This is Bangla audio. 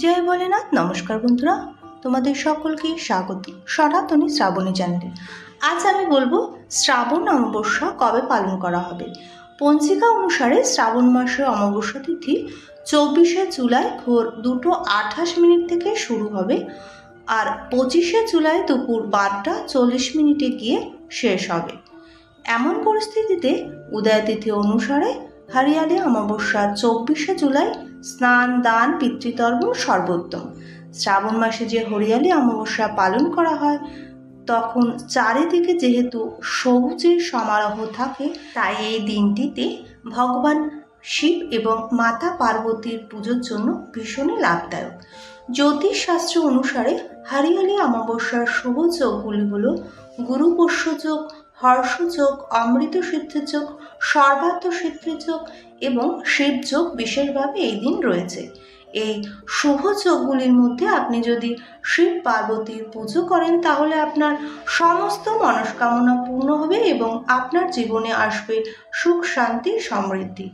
জয় ভোলেনাথ। নমস্কার বন্ধুরা, তোমাদের সকলকে স্বাগত সনাতনী শ্রাবণী চ্যানেলে। আজ আমি বলবো শ্রাবণ অমাবস্যা কবে পালন করা হবে। পঞ্জিকা অনুসারে শ্রাবণ মাসের অমাবস্যা তিথি 24শে জুলাই ভোর 2:28 থেকে শুরু হবে আর 25শে জুলাই দুপুর 12:40 গিয়ে শেষ হবে। এমন পরিস্থিতিতে উদয় তিথি অনুসারে হরিয়ালি অমাবস্যা 24শে জুলাই স্নান দান পিতৃতর্পণ সর্বোত্তম। শ্রাবণ মাসে যে হরিয়ালি অমাবস্যা পালন করা হয় তখন চারিদিকে যেহেতু সবুজের সমারোহ থাকে, তাই এই দিনটিতে ভগবান শিব এবং মাতা পার্বতীর পুজোর জন্য ভীষণই লাভদায়ক। জ্যোতিষশাস্ত্র অনুসারে হরিয়ালি অমাবস্যার শুভ যোগগুলি হল গুরুপোষ্য যোগ, হর্ষযোগ, অমৃত সিদ্ধির যোগ, সর্বার্থ সিদ্ধির যোগ এবং শিবযোগ বিশেষভাবে এই দিন রয়েছে। এই শুভ যোগগুলির মধ্যে আপনি যদি শিব পার্বতীর পুজো করেন তাহলে আপনার সমস্ত মনস্কামনা পূর্ণ হবে এবং আপনার জীবনে আসবে সুখ শান্তি সমৃদ্ধি।